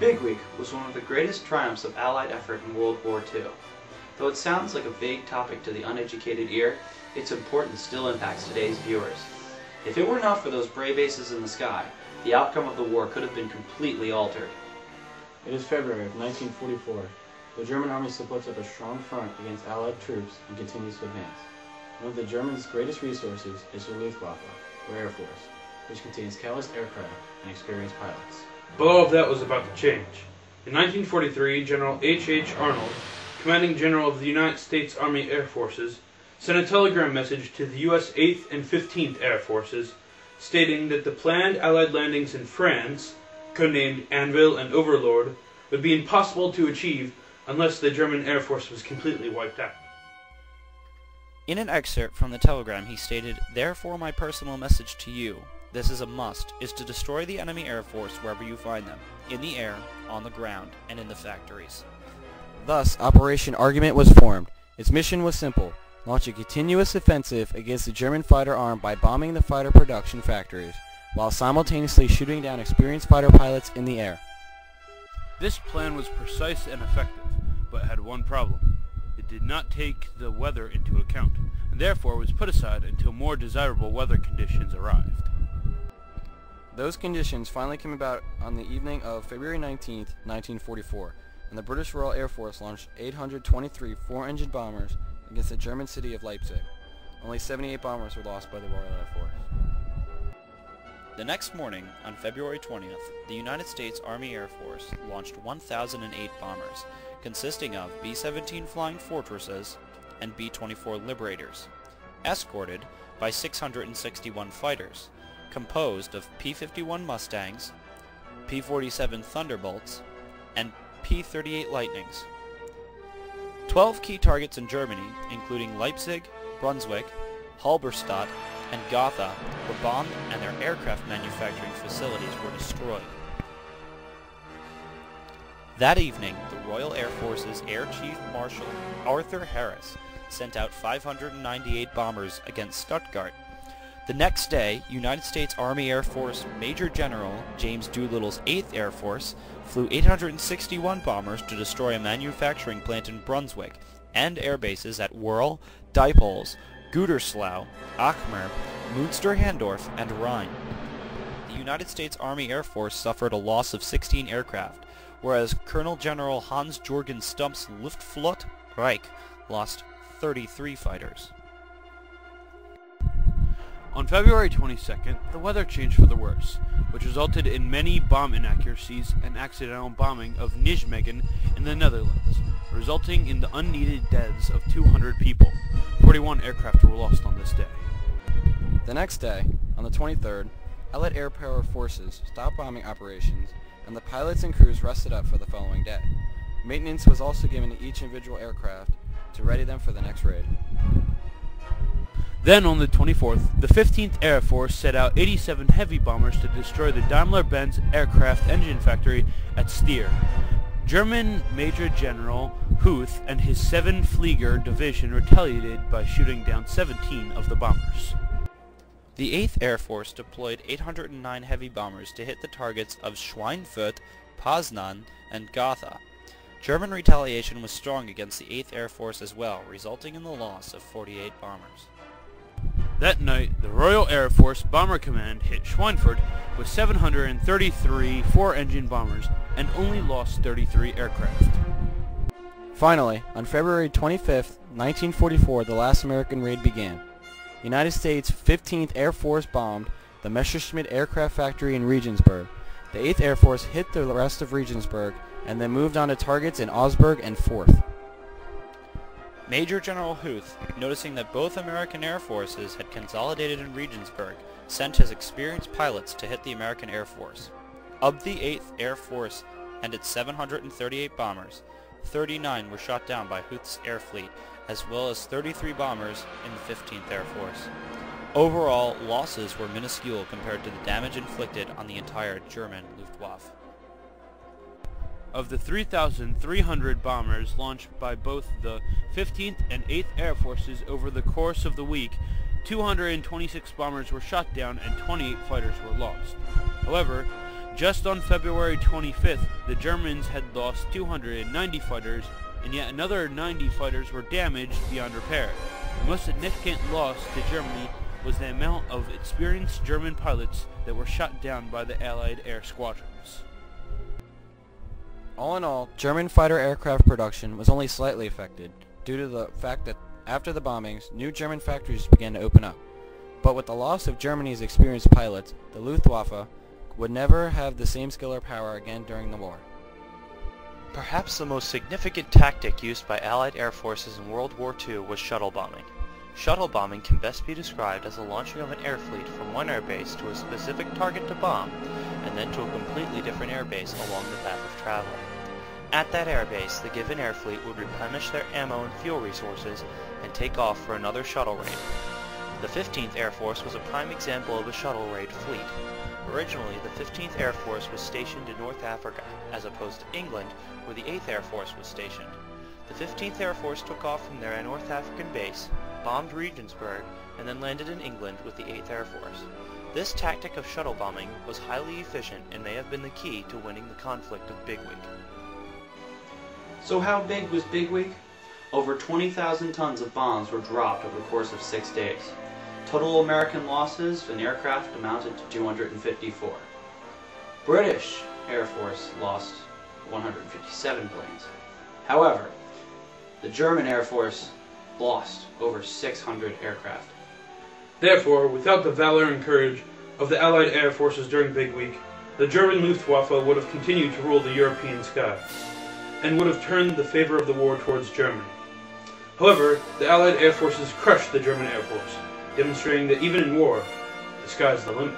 Big Week was one of the greatest triumphs of Allied effort in World War II. Though it sounds like a vague topic to the uneducated ear, its importance still impacts today's viewers. If it were not for those brave aces in the sky, the outcome of the war could have been completely altered. It is February of 1944. The German army still puts up a strong front against Allied troops and continues to advance. One of the Germans' greatest resources is the Luftwaffe, or Air Force, which contains countless aircraft and experienced pilots. But all of that was about to change. In 1943, General H.H. Arnold, commanding general of the United States Army Air Forces, sent a telegram message to the U.S. 8th and 15th Air Forces, stating that the planned Allied landings in France, codenamed Anvil and Overlord, would be impossible to achieve unless the German Air Force was completely wiped out. In an excerpt from the telegram he stated, "Therefore my personal message to you, this is a must, is to destroy the enemy Air Force wherever you find them, in the air, on the ground, and in the factories." Thus, Operation Argument was formed. Its mission was simple: launch a continuous offensive against the German fighter arm by bombing the fighter production factories, while simultaneously shooting down experienced fighter pilots in the air. This plan was precise and effective, but had one problem. It did not take the weather into account, and therefore was put aside until more desirable weather conditions arrived. Those conditions finally came about on the evening of February 19, 1944, and the British Royal Air Force launched 823 four-engine bombers against the German city of Leipzig. Only 78 bombers were lost by the Royal Air Force. The next morning, on February 20th, the United States Army Air Force launched 1,008 bombers, consisting of B-17 Flying Fortresses and B-24 Liberators, escorted by 661 fighters, composed of P-51 Mustangs, P-47 Thunderbolts, and P-38 Lightnings. 12 key targets in Germany, including Leipzig, Brunswick, Halberstadt, and Gotha, were bombed and their aircraft manufacturing facilities were destroyed. That evening, the Royal Air Force's Air Chief Marshal Arthur Harris sent out 598 bombers against Stuttgart. The next day, United States Army Air Force Major General James Doolittle's 8th Air Force flew 861 bombers to destroy a manufacturing plant in Brunswick and air bases at Wörl, Diepholz, Gütersloh, Achmer, Münster-Handorf, and Rhein. The United States Army Air Force suffered a loss of 16 aircraft, whereas Colonel General Hans-Jürgen Stumpf's Luftflotte Reich lost 33 fighters. On February 22nd, the weather changed for the worse, which resulted in many bomb inaccuracies and accidental bombing of Nijmegen in the Netherlands, resulting in the unneeded deaths of 200 people. 41 aircraft were lost on this day. The next day, on the 23rd, Allied Airpower forces stopped bombing operations, and the pilots and crews rested up for the following day. Maintenance was also given to each individual aircraft to ready them for the next raid. Then on the 24th, the 15th Air Force set out 87 heavy bombers to destroy the Daimler-Benz aircraft engine factory at Steyr. German Major General Huth and his 7 Flieger division retaliated by shooting down 17 of the bombers. The 8th Air Force deployed 809 heavy bombers to hit the targets of Schweinfurt, Poznan, and Gotha. German retaliation was strong against the 8th Air Force as well, resulting in the loss of 48 bombers. That night, the Royal Air Force Bomber Command hit Schweinfurt with 733 four-engine bombers and only lost 33 aircraft. Finally, on February 25, 1944, the last American raid began. The United States 15th Air Force bombed the Messerschmitt aircraft factory in Regensburg. The 8th Air Force hit the rest of Regensburg and then moved on to targets in Augsburg and Forth. Major General Huth, noticing that both American Air Forces had consolidated in Regensburg, sent his experienced pilots to hit the American Air Force. Of the 8th Air Force and its 738 bombers, 39 were shot down by Huth's air fleet, as well as 33 bombers in the 15th Air Force. Overall, losses were minuscule compared to the damage inflicted on the entire German Luftwaffe. Of the 3,300 bombers launched by both the 15th and 8th Air Forces over the course of the week, 226 bombers were shot down and 28 fighters were lost. However, Just on February 25th, the Germans had lost 290 fighters, and yet another 90 fighters were damaged beyond repair. The most significant loss to Germany was the amount of experienced German pilots that were shot down by the Allied air squadrons. All in all, German fighter aircraft production was only slightly affected due to the fact that after the bombings, new German factories began to open up. But with the loss of Germany's experienced pilots, the Luftwaffe would never have the same skill or power again during the war. Perhaps the most significant tactic used by Allied air forces in World War II was shuttle bombing. Shuttle bombing can best be described as the launching of an air fleet from one airbase to a specific target to bomb, and then to a completely different airbase along the path of travel. At that airbase, the given air fleet would replenish their ammo and fuel resources and take off for another shuttle raid. The 15th Air Force was a prime example of a shuttle raid fleet. Originally, the 15th Air Force was stationed in North Africa, as opposed to England, where the 8th Air Force was stationed. The 15th Air Force took off from their North African base, bombed Regensburg, and then landed in England with the 8th Air Force. This tactic of shuttle bombing was highly efficient and may have been the key to winning the conflict of Big Week. So how big was Big Week? Over 20,000 tons of bombs were dropped over the course of 6 days. Total American losses in aircraft amounted to 254. British Air Force lost 157 planes. However, the German Air Force lost over 600 aircraft. Therefore, without the valor and courage of the Allied air forces during Big Week, the German Luftwaffe would have continued to rule the European skies, and would have turned the favor of the war towards Germany. However, the Allied air forces crushed the German Air Force, demonstrating that even in war, the sky's the limit.